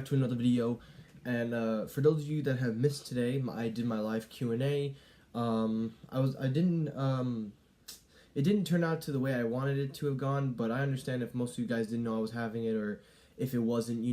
to another video. And for those of you that have missed today, I did my live Q&A. It didn't turn out to the way I wanted it to have gone, but I understand if most of you guys didn't know I was having it, or if it wasn't,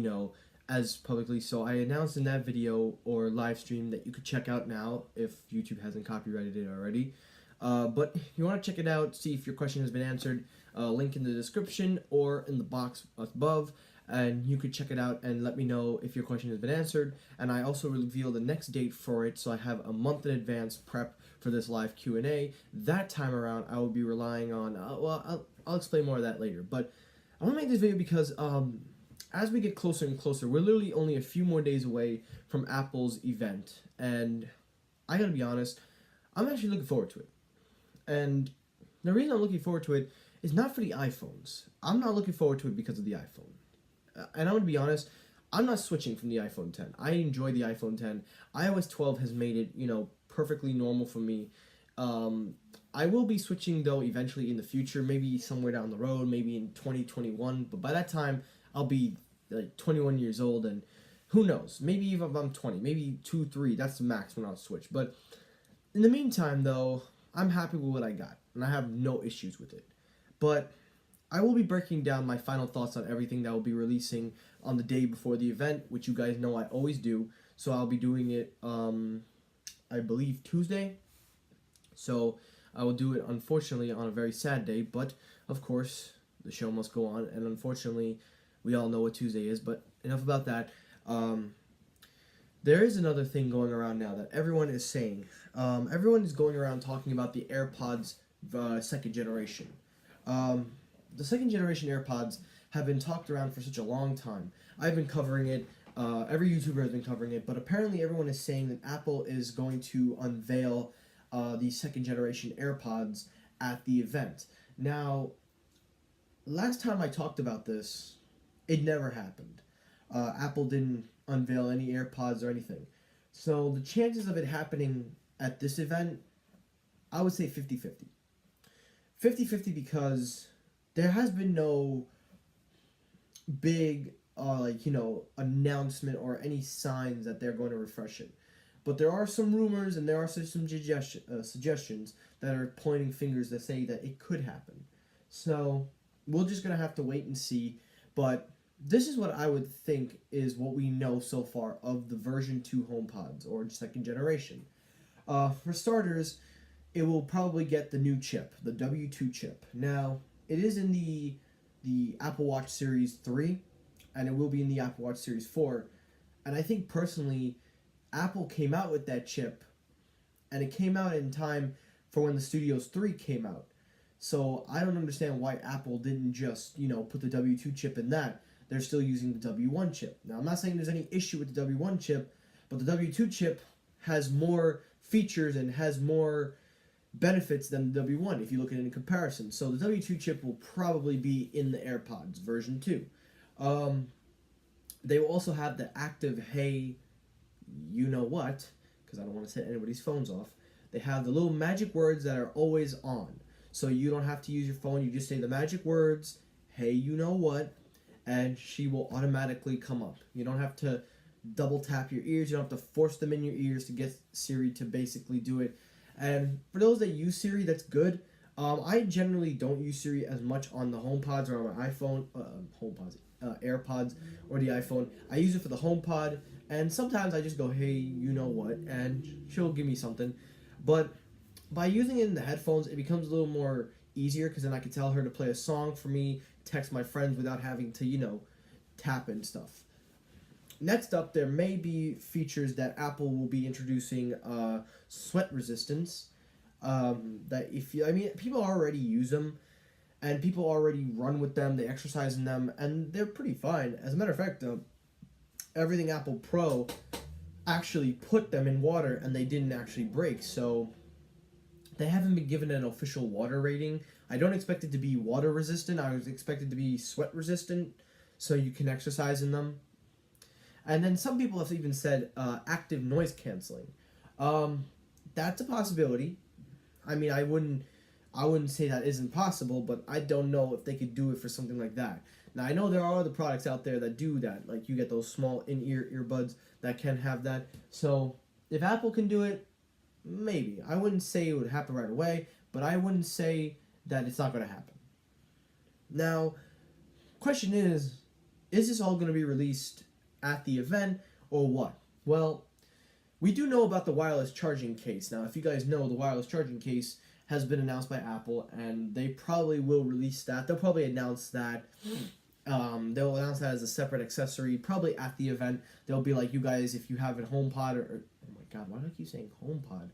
as publicly. So I announced in that video or live stream that you could check out now if YouTube hasn't copyrighted it already. But if you want to check it out, see if your question has been answered, link in the description or in the box above, and you could check it out and let me know if your question has been answered. And I also reveal the next date for it, so I have a month in advance prep for this live Q&A. That time around, I will be relying on, I'll explain more of that later. But I want to make this video because as we get closer and closer, we're literally only a few more days away from Apple's event, and I gotta be honest, I'm actually looking forward to it. And the reason I'm looking forward to it is not for the iPhones. I'm not looking forward to it because of the iPhone. And I'm going to be honest, I'm not switching from the iPhone 10. I enjoy the iPhone 10. iOS 12 has made it, perfectly normal for me. I will be switching, though, eventually in the future, maybe somewhere down the road, maybe in 2021. But by that time, I'll be like 21 years old, and who knows? Maybe even if I'm 20, maybe 2, 3, that's the max when I'll switch. But in the meantime, though, I'm happy with what I got, and I have no issues with it. But I will be breaking down my final thoughts on everything that will be releasing on the day before the event, which you guys know I always do. So I'll be doing it, I believe, Tuesday. So I will do it, unfortunately, on a very sad day. But, of course, the show must go on. And, unfortunately, we all know what Tuesday is. But enough about that. There is another thing going around now that everyone is saying. Everyone is going around talking about the AirPods second generation. The second generation AirPods have been talked around for such a long time. I've been covering it. Every YouTuber has been covering it. But apparently everyone is saying that Apple is going to unveil the second generation AirPods at the event. Now, last time I talked about this, it never happened. Apple didn't unveil any AirPods or anything. So the chances of it happening at this event, I would say 50-50. 50-50 because there has been no big, announcement or any signs that they're going to refresh it. But there are some rumors and there are some suggestions that are pointing fingers that say that it could happen. So we're just going to have to wait and see. But this is what I would think is what we know so far of the version 2 HomePods, or second generation. For starters, it will probably get the new chip, the W2 chip. Now, it is in the Apple Watch Series 3, and it will be in the Apple Watch Series 4. And I think, personally, Apple came out with that chip, and it came out in time for when the Studios 3 came out. So I don't understand why Apple didn't just, put the W2 chip in that. They're still using the W1 chip. Now, I'm not saying there's any issue with the W1 chip, but the W2 chip has more features and has more benefits than the W1 if you look at it in comparison. So the W2 chip will probably be in the AirPods version 2. They will also have the active hey you know what, because I don't want to set anybody's phones off. They have the little magic words that are always on. So you don't have to use your phone, you just say the magic words, hey you know what, and she will automatically come up. You don't have to double tap your ears, you don't have to force them in your ears to get Siri to basically do it. And for those that use Siri, that's good. I generally don't use Siri as much on the HomePods or on my iPhone, AirPods or the iPhone. I use it for the HomePod, and sometimes I just go, hey, you know what, and she'll give me something. But by using it in the headphones, it becomes a little more easier, because then I can tell her to play a song for me, text my friends without having to, tap and stuff. Next up, there may be features that Apple will be introducing, sweat resistance. People already use them, and people already run with them, they exercise in them, and they're pretty fine. As a matter of fact, everything Apple Pro actually put them in water, and they didn't actually break, so they haven't been given an official water rating. I don't expect it to be water resistant, I was expected to be sweat resistant, so you can exercise in them. And then some people have even said active noise canceling. That's a possibility. I wouldn't say that isn't possible, but I don't know if they could do it for something like that. Now, I know there are other products out there that do that. Like, you get those small in-ear earbuds that can have that. So, if Apple can do it, maybe. I wouldn't say it would happen right away, but I wouldn't say that it's not going to happen. Now, question is this all going to be released at the event or what? Well, we do know about the wireless charging case. Now, if you guys know, the wireless charging case has been announced by Apple, and they probably will release that. They'll probably announce that. They'll announce that as a separate accessory, probably at the event. They'll be like, you guys, if you have a HomePod or oh my God, why do I keep saying HomePod?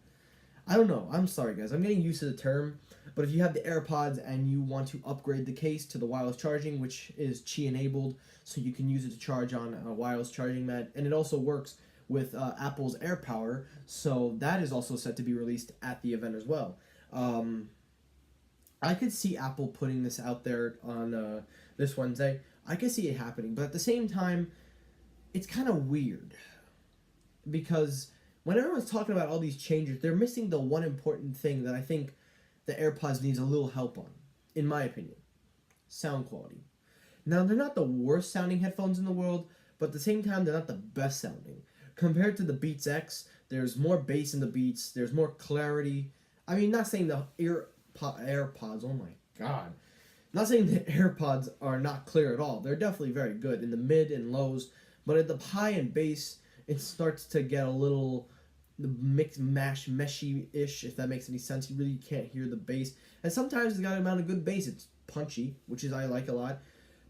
I don't know. I'm sorry, guys. I'm getting used to the term. But if you have the AirPods and you want to upgrade the case to the wireless charging, which is Qi enabled, so you can use it to charge on a wireless charging mat, and it also works with Apple's AirPower, so that is also set to be released at the event as well. I could see Apple putting this out there on this Wednesday. I could see it happening, but at the same time, it's kind of weird because when everyone's talking about all these changes, they're missing the one important thing that I think the AirPods needs a little help on, in my opinion. Sound quality. Now, they're not the worst sounding headphones in the world, but at the same time, they're not the best sounding. Compared to the Beats X, there's more bass in the Beats, there's more clarity. I mean, not saying the AirPods, oh my God. Not saying the AirPods are not clear at all. They're definitely very good in the mid and lows, but at the high and bass, it starts to get a little mix mash meshy-ish, if that makes any sense. You really can't hear the bass. And sometimes it's got an amount of good bass. It's punchy, which is I like a lot,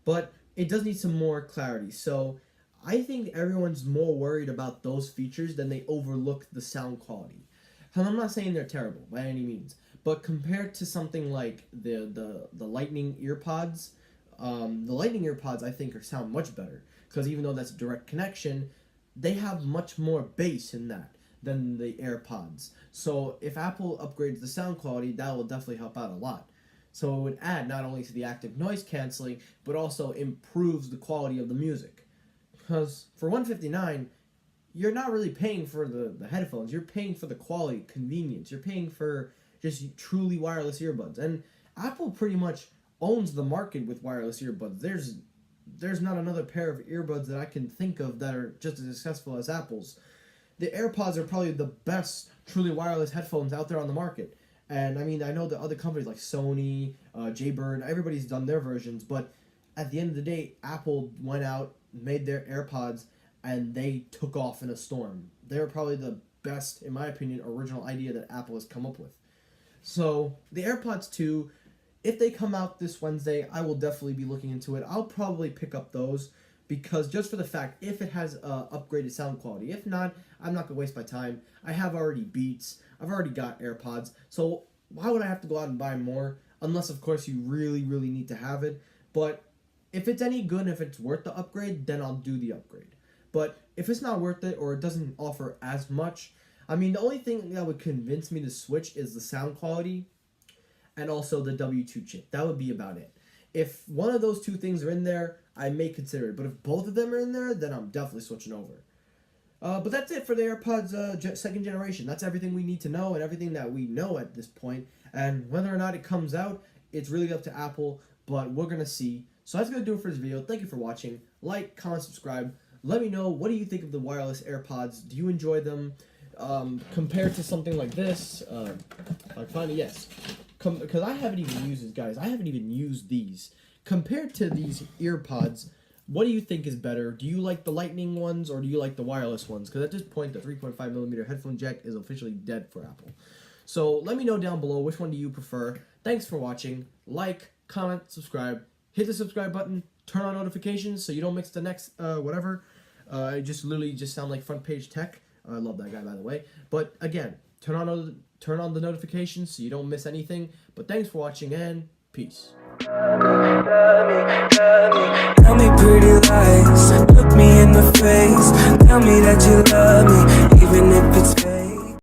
but it does need some more clarity. So I think everyone's more worried about those features than they overlook the sound quality. And I'm not saying they're terrible by any means, but compared to something like the Lightning EarPods, the Lightning EarPods I think sound much better because even though that's a direct connection, they have much more bass in that than the AirPods. So if Apple upgrades the sound quality, that will definitely help out a lot. So it would add not only to the active noise canceling, but also improves the quality of the music. Because for $159, you're not really paying for the headphones. You're paying for the quality, convenience. You're paying for just truly wireless earbuds. And Apple pretty much owns the market with wireless earbuds. There's not another pair of earbuds that I can think of that are just as successful as Apple's. The AirPods are probably the best truly wireless headphones out there on the market. And I mean, I know the other companies like Sony, Jaybird, everybody's done their versions, but at the end of the day, Apple went out, made their AirPods, and they took off in a storm. They're probably the best, in my opinion, original idea that Apple has come up with. So, the AirPods 2, if they come out this Wednesday, I will definitely be looking into it. I'll probably pick up those because just for the fact, if it has upgraded sound quality. If not, I'm not going to waste my time. I have already Beats. I've already got AirPods. So, why would I have to go out and buy more? Unless, of course, you really, really need to have it. But if it's any good, if it's worth the upgrade, then I'll do the upgrade. But if it's not worth it or it doesn't offer as much, I mean, the only thing that would convince me to switch is the sound quality and also the W2 chip. That would be about it. If one of those two things are in there, I may consider it. But if both of them are in there, then I'm definitely switching over. But that's it for the AirPods second generation. That's everything we need to know and everything that we know at this point. And whether or not it comes out, it's really up to Apple. But we're going to see. So that's going to do it for this video. Thank you for watching. Like, comment, subscribe. Let me know, what do you think of the wireless AirPods? Do you enjoy them? Compared to something like this, like finally, yes. Because I haven't even used these, guys. I haven't even used these. Compared to these EarPods, what do you think is better? Do you like the Lightning ones or do you like the wireless ones? Because at this point, the 3.5mm headphone jack is officially dead for Apple. So let me know down below, which one do you prefer? Thanks for watching. Like, comment, subscribe. Hit the subscribe button. Turn on notifications so you don't miss the next whatever. I just literally sound like Front Page Tech. I love that guy, by the way. But again, turn on the notifications so you don't miss anything. But thanks for watching and peace. Tell me pretty lies, look me in the face. Tell me that you love me, even if it's